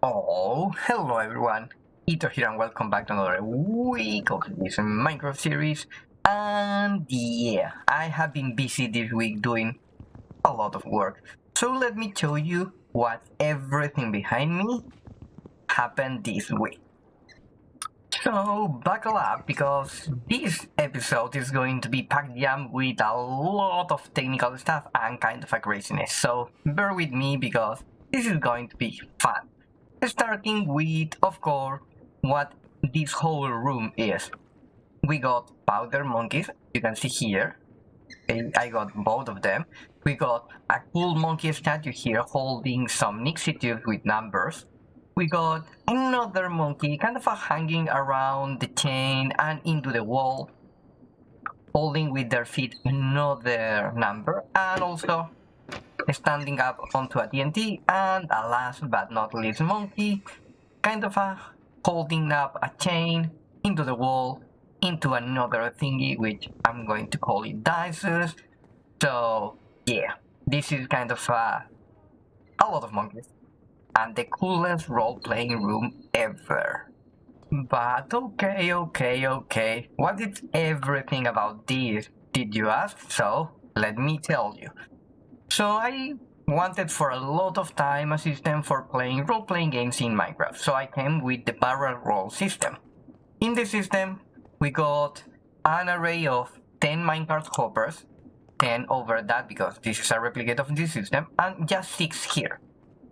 Oh, hello everyone, Ito here and welcome back to another week of this Minecraft series. And yeah, I have been busy this week doing a lot of work. So let me tell you what everything behind me happened this week. So buckle up because this episode is going to be packed jam with a lot of technical stuff and kind of a craziness. So bear with me because this is going to be fun. Starting with, of course, what this whole room is. We got powder monkeys, you can see here. I got both of them. We got a cool monkey statue here holding some Nixie tubes with numbers. We got another monkey kind of hanging around the chain and into the wall, holding with their feet another number, and also standing up onto a TNT, and a last but not least monkey, kind of holding up a chain into the wall, into another thingy, which I'm going to call it dices. So yeah, this is kind of a lot of monkeys, and the coolest role-playing room ever. But okay, what is everything about this, did you ask? So let me tell you. So I wanted for a lot of time a system for playing role-playing games in Minecraft, so I came with the barrel roll system. In the system, we got an array of 10 minecart hoppers, 10 over that because this is a replicate of this system, and just 6 here.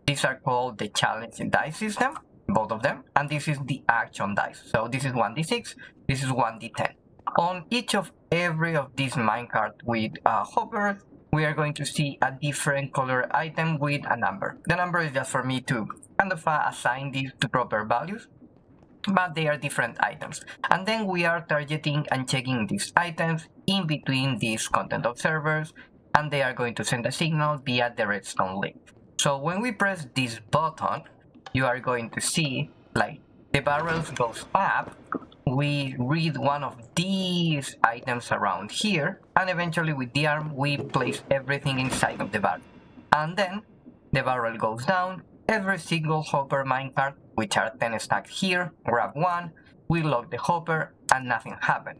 These are called the challenge dice system, both of them, and this is the action dice. So this is 1d6, this is 1d10. On each of every of these minecart with hoppers, we are going to see a different color item with a number. The number is just for me to kind of assign these to proper values, but they are different items. And then we are targeting and checking these items in between these content observers, and they are going to send a signal via the redstone link. So when we press this button, you are going to see like the barrels goes up, we read one of these items around here, and eventually with the arm we place everything inside of the barrel. And then the barrel goes down, every single hopper minecart, which are 10 stacked here, grab one, we lock the hopper, and nothing happened.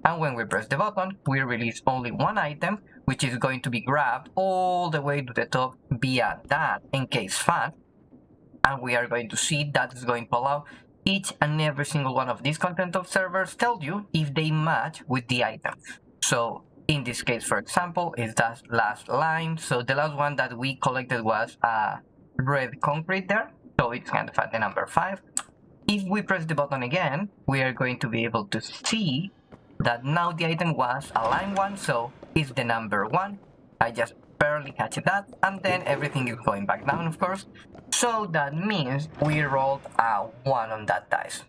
And when we press the button, we release only one item, which is going to be grabbed all the way to the top via that encased fan, and we are going to see that is going to allow each and every single one of these content observers tell you if they match with the item. So in this case, for example, is that last line. So the last one that we collected was red concrete there, so it's kind of at the number 5. If we press the button again, we are going to be able to see that now the item was a line 1, so it's the number 1. I just barely catch that, and then everything is going back down, of course. So that means we rolled a 1 on that dice.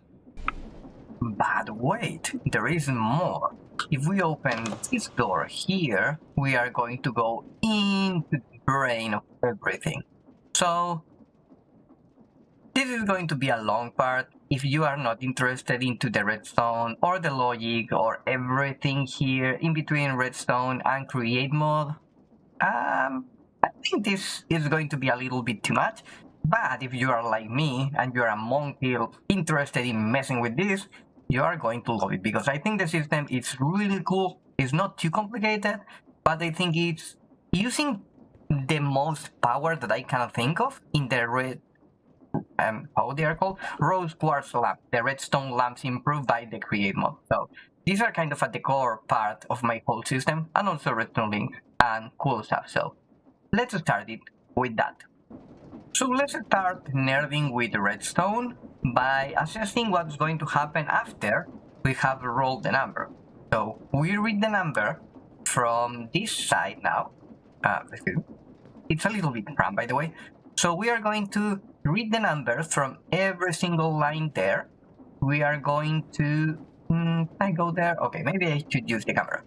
But wait, there is more. If we open this door here, we are going to go into the brain of everything. So this is going to be a long part. If you are not interested into the redstone or the logic or everything here in between redstone and create mode, I think this is going to be a little bit too much. But if you are like me and you're a monkey interested in messing with this, you are going to love it, because I think the system is really cool. It's not too complicated, but I think it's using the most power that I can think of in the red, how they are called? Rose quartz lamp, the redstone lamps improved by the create mode. So these are kind of at the core part of my whole system, and also redstone links and cool stuff. So let's start it with that. So let's start nerding with redstone by assessing what's going to happen after we have rolled the number. So we read the number from this side now. It's a little bit cramped, by the way. So we are going to read the number from every single line there. We are going to... I go there? Okay, maybe I should use the camera.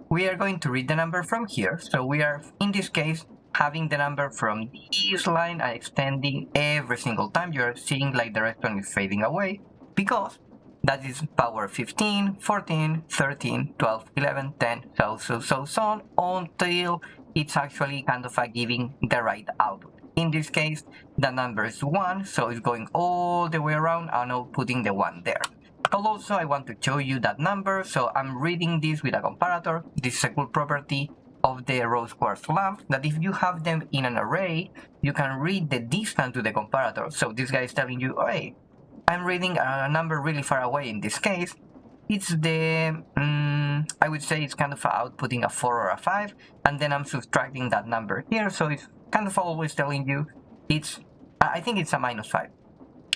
We are going to read the number from here. So we are, in this case, having the number from this line and extending every single time. You're seeing like the redstone is fading away, because that is power 15, 14, 13, 12, 11, 10, so on, until it's actually kind of giving the right output. In in this case, the number is 1, so it's going all the way around and I'm putting the 1 there. Also, I want to show you that number, so I'm reading this with a comparator. This is a cool property of the rose quartz lamp, that if you have them in an array, you can read the distance to the comparator. So this guy is telling you, oh, hey, I'm reading a number really far away. In this case, it's the, I would say it's kind of outputting a 4 or a 5, and then I'm subtracting that number here, so it's kind of always telling you it's, I think it's a -5,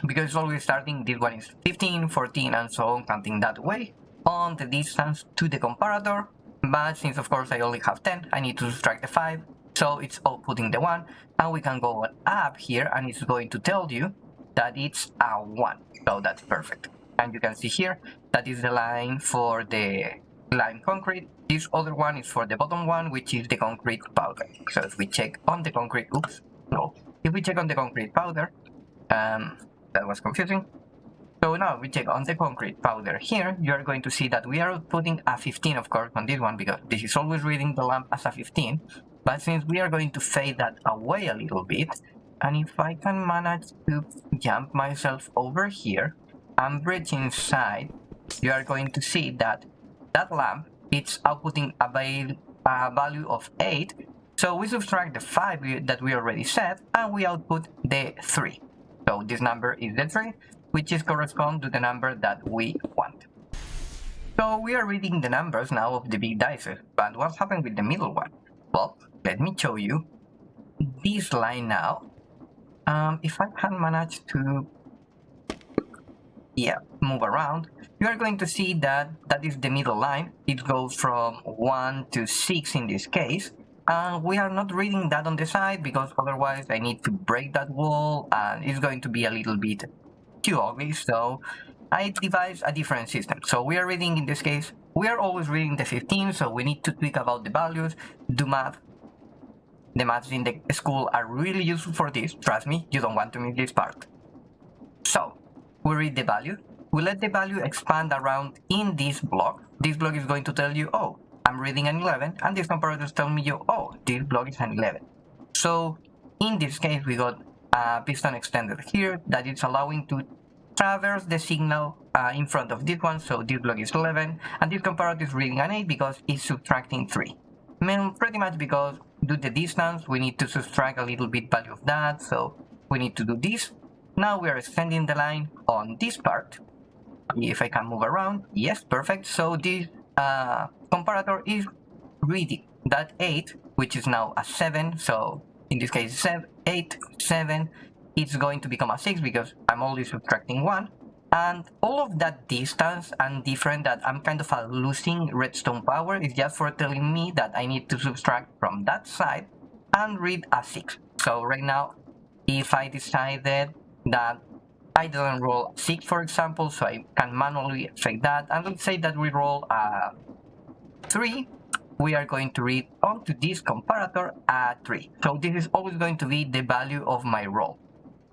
because it's always starting, this one is 15, 14, and so on, counting that way on the distance to the comparator. But since of course I only have 10, I need to subtract the 5, so it's outputting the 1, and we can go up here and it's going to tell you that it's a 1, so that's perfect. And you can see here, that is the line for the lime concrete. This other one is for the bottom one, which is the concrete powder. So if we check on the concrete, if we check on the concrete powder, that was confusing. So now we check on the concrete powder here, you are going to see that we are putting a 15, of course, on this one, because this is always reading the lamp as a 15. But since we are going to fade that away a little bit, and if I can manage to jump myself over here, and bridge inside, you are going to see that that lamp, it's outputting a value of 8. So we subtract the 5 that we already set, and we output the 3. So this number is the 3, which is correspond to the number that we want. So we are reading the numbers now of the big dice, but what's happened with the middle one? Well, let me show you this line now. If I can manage to move around, you are going to see that that is the middle line. It goes from 1 to 6 in this case, and we are not reading that on the side because otherwise I need to break that wall and it's going to be a little bit too ugly, so I devised a different system. So we are reading, in this case, we are always reading the 15, so we need to tweak about the values, do math. The maths in the school are really useful for this, trust me, you don't want to miss this part. So we read the value, we let the value expand around in this block. This block is going to tell you, oh, I'm reading an 11, and this comparator is telling you, oh, this block is an 11. So in this case, we got a piston extended here that is allowing to traverse the signal in front of this one. So this block is 11, and this comparator is reading an 8 because it's subtracting 3. I mean, pretty much because due to the distance, we need to subtract a little bit value of that, so we need to do this. Now we are extending the line on this part. If I can move around, yes, perfect. So this comparator is reading that 8, which is now a 7. So in this case, 8, 7, it's going to become a 6 because I'm only subtracting 1. And all of that distance and different that I'm kind of losing redstone power is just for telling me that I need to subtract from that side and read a 6. So right now, if I decided that I didn't roll 6, for example, so I can manually affect that, and let's say that we roll a 3, we are going to read onto this comparator a 3. So this is always going to be the value of my roll.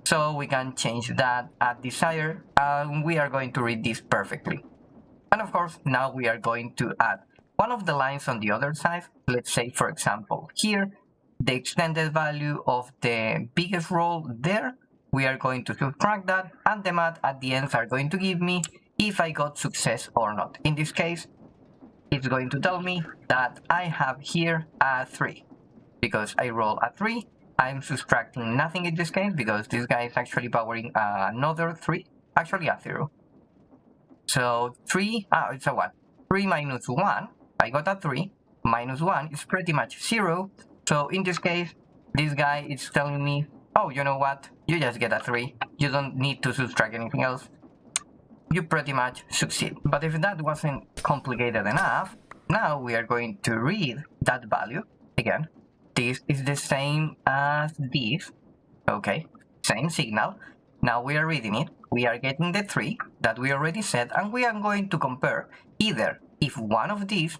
So we can change that at desire, and we are going to read this perfectly. And of course, now we are going to add one of the lines on the other side. Let's say, for example, here, the extended value of the biggest roll there, we are going to subtract that, and the math at the end are going to give me if I got success or not. In this case, it's going to tell me that I have here a 3. Because I roll a 3, I'm subtracting nothing in this case because this guy is actually powering another 3, actually a 0. So 3, it's a 1. 3 minus 1, I got a 3, minus 1 is pretty much 0. So in this case, this guy is telling me, oh, you know what, you just get a 3, you don't need to subtract anything else. You pretty much succeed. But if that wasn't complicated enough, now we are going to read that value again. This is the same as this, okay, same signal. Now we are reading it, we are getting the 3 that we already set, and we are going to compare either if one of these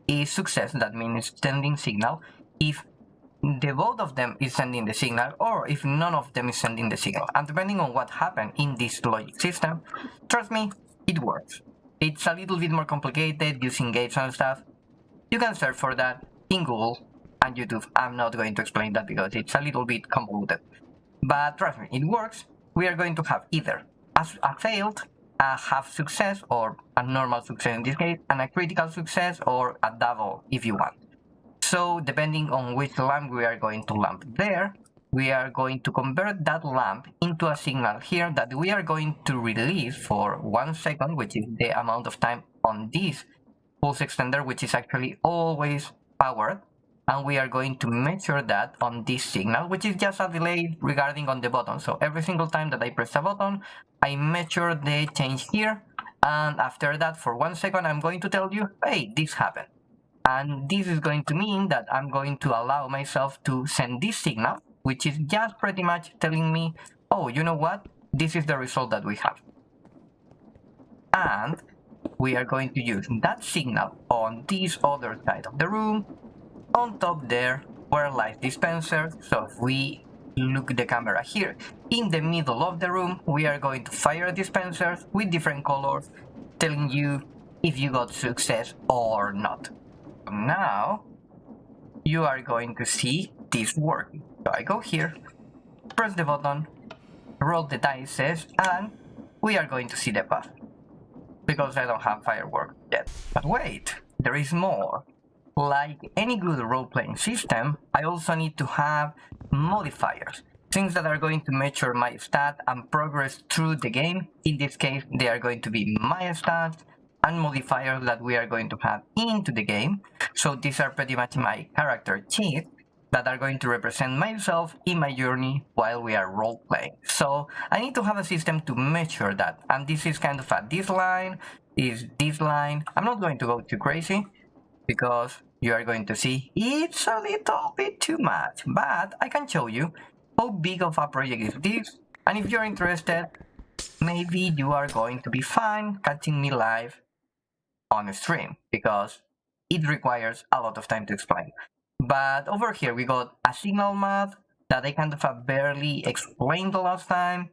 is success, that means sending signal, if the both of them is sending the signal, or if none of them is sending the signal. And depending on what happened in this logic system, trust me, it works. It's a little bit more complicated using gates and stuff. You can search for that in Google. and YouTube. I'm not going to explain that because it's a little bit convoluted. But trust me, it works. We are going to have either a failed, a half success, or a normal success in this case, and a critical success, or a double if you want. So depending on which lamp we are going to lamp there, we are going to convert that lamp into a signal here that we are going to release for 1 second, which is the amount of time on this pulse extender, which is actually always powered. And we are going to measure that on this signal, which is just a delay regarding on the button. So every single time that I press a button, I measure the change here. And after that, for 1 second, I'm going to tell you, hey, this happened. And this is going to mean that I'm going to allow myself to send this signal, which is just pretty much telling me, oh, you know what? This is the result that we have. And we are going to use that signal on this other side of the room. On top there were light dispensers, so if we look the camera here, in the middle of the room, we are going to fire dispensers with different colors, telling you if you got success or not. Now, you are going to see this working. So I go here, press the button, roll the dice, and we are going to see the path. Because I don't have firework yet. But wait, there is more. Like any good role-playing system, I also need to have modifiers. Things that are going to measure my stat and progress through the game. In this case, they are going to be my stats and modifiers that we are going to have into the game. So these are pretty much my character sheets that are going to represent myself in my journey while we are role-playing. So I need to have a system to measure that. And this is kind of this line, is this line. I'm not going to go too crazy because you are going to see it's a little bit too much, but I can show you how big of a project is this. And if you're interested, maybe you are going to be fine catching me live on a stream because it requires a lot of time to explain. But over here we got a signal math that I kind of barely explained the last time.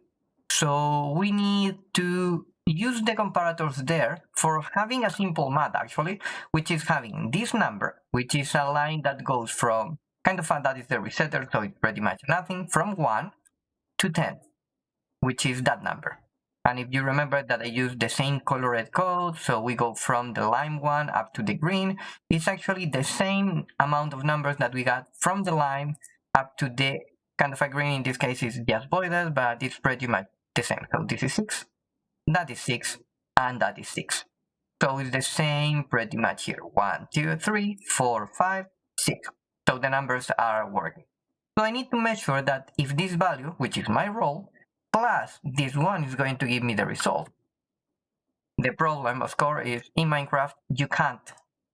So we need to use the comparators there for having a simple math actually, which is having this number, which is a line that goes from kind of that is the resetter, so it's pretty much nothing, from 1 to 10, which is that number. And if you remember that I used the same colored code, so we go from the lime one up to the green, it's actually the same amount of numbers that we got from the lime up to the kind of a green. In this case is just voided, but it's pretty much the same. So this is 6, that is 6, and that is 6. So it's the same pretty much here. 1, 2, 3, 4, 5, 6. So the numbers are working. So I need to measure that if this value, which is my roll, plus this one is going to give me the result. The problem, of course, is in Minecraft, you can't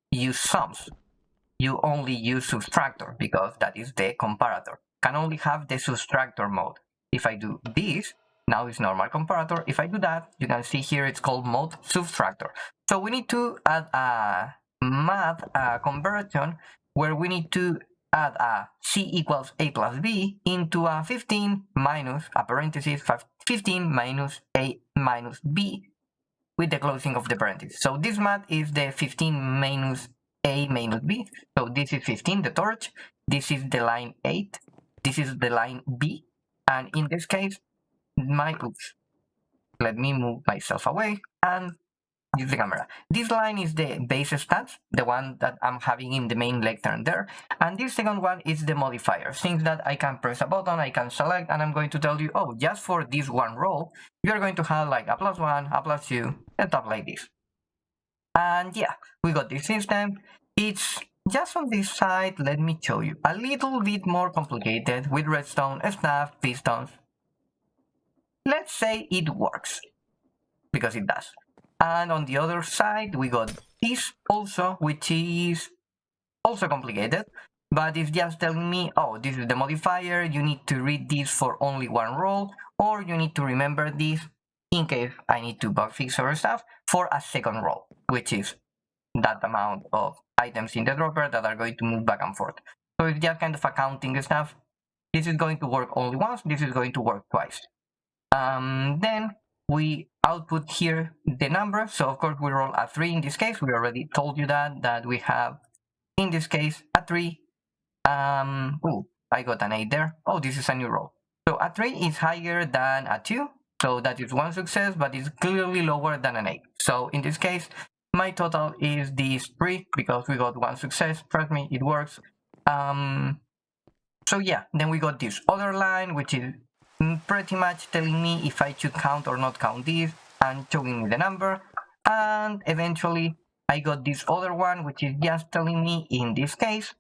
use sums. You only use subtractor because that is the comparator. Can only have the subtractor mode. If I do this, now it's normal comparator. If I do that, you can see here it's called mode subtractor. So we need to add a math conversion where we need to add a c equals a plus b into a 15 minus a parenthesis 15 minus a minus b with the closing of the parenthesis. So this math is the 15 minus a minus b. So this is 15, the torch. This is the line 8. This is the line b. And in this case, let me move myself away and use the camera. This line is the base stats, the one that I'm having in the main lectern there. And this second one is the modifier, things that I can press a button, I can select, and I'm going to tell you, oh, just for this one roll, you're going to have like a +1, a +2, and stuff like this. And yeah, we got this system. It's just on this side, let me show you, a little bit more complicated with redstone, staff, pistons. Let's say it works, because it does. And on the other side, we got this also, which is also complicated, but it's just telling me, oh, this is the modifier, you need to read this for only one roll, or you need to remember this in case I need to bug fix or stuff for a second roll, which is that amount of items in the dropper that are going to move back and forth. So it's just kind of accounting stuff. This is going to work only once, this is going to work twice. Then we output here the number, so of course we roll a 3 in this case. We already told you that we have in this case a 3, Ooh, I got an 8 there. Oh, this is a new roll. So a 3 is higher than a 2, so that is 1 success, but it's clearly lower than an 8. So in this case, my total is this 3 because we got 1 success. Trust me, it works. So yeah, then we got this other line, which is pretty much telling me if I should count or not count this, and showing me the number. And eventually, I got this other one, which is just telling me, in this case,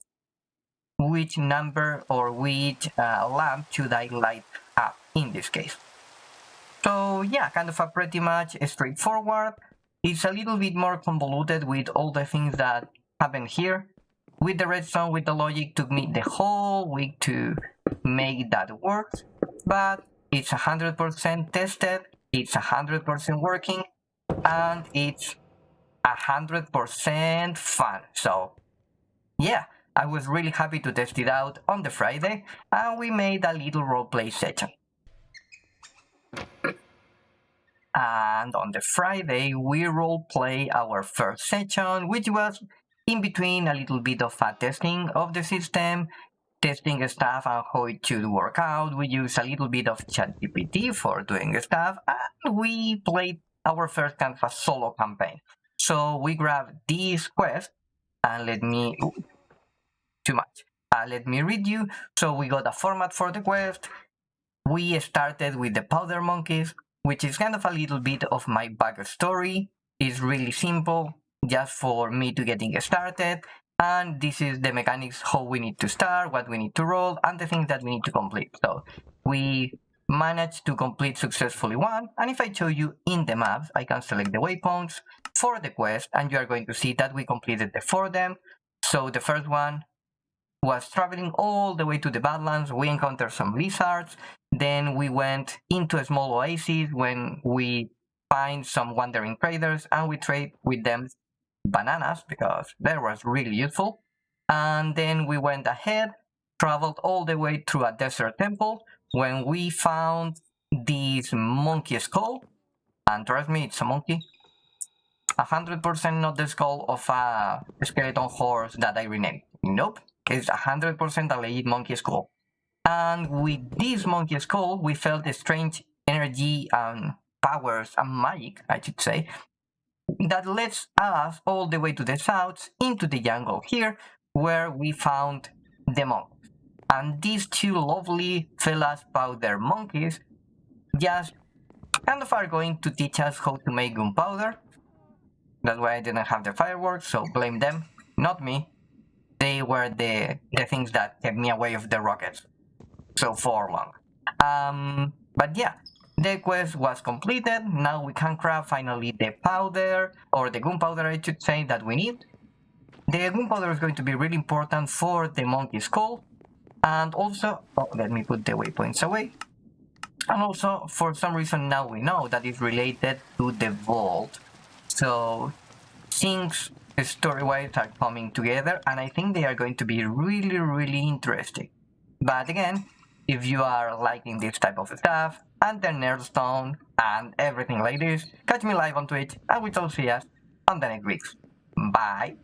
which number or which lamp should I light up in this case. So yeah, kind of a pretty much straightforward. It's a little bit more convoluted with all the things that happen here. With the redstone, with the logic, took me the whole week to make that work, but it's 100% tested, it's 100% working, and it's 100% fun. So yeah, I was really happy to test it out on the Friday, and we made a little roleplay session. And on the Friday, we roleplay our first session, which was in between a little bit of a testing of the system, testing stuff and how it should work out. We use a little bit of ChatGPT for doing stuff, and we played our first kind of a solo campaign. So we grabbed this quest, and let me read you. So we got a format for the quest. We started with the powder monkeys, which is kind of a little bit of my backstory. It's really simple, just for me to getting started. And this is the mechanics, how we need to start, what we need to roll, and the things that we need to complete. So we managed to complete successfully one. And if I show you in the maps, I can select the waypoints for the quest, and you are going to see that we completed the 4 of them. So the first one was traveling all the way to the Badlands. We encountered some lizards. Then we went into a small oasis when we find some wandering traders, and we trade with them bananas because that was really useful. And then we went ahead, traveled all the way through a desert temple when we found this monkey skull. And trust me, it's a monkey. 100% not the skull of a skeleton horse that I renamed. Nope, it's 100% a legit monkey skull. And with this monkey skull, we felt a strange energy and powers and magic, I should say, that leads us all the way to the south into the jungle here, where we found the monks. And these two lovely fellas powder monkeys just kind of are going to teach us how to make gunpowder. That's why I didn't have the fireworks, so blame them, not me. They were the things that kept me away from the rockets so for long. But yeah, the quest was completed. Now we can craft finally the powder, or the gunpowder I should say, that we need. The gunpowder is going to be really important for the monkey skull, and also, let me put the waypoints away. And also, for some reason now we know that it's related to the vault. So things story-wise are coming together, and I think they are going to be really, really interesting. But again, if you are liking this type of stuff, and the Nerdstone, and everything like this, catch me live on Twitch, and we shall see us on the next weeks. Bye!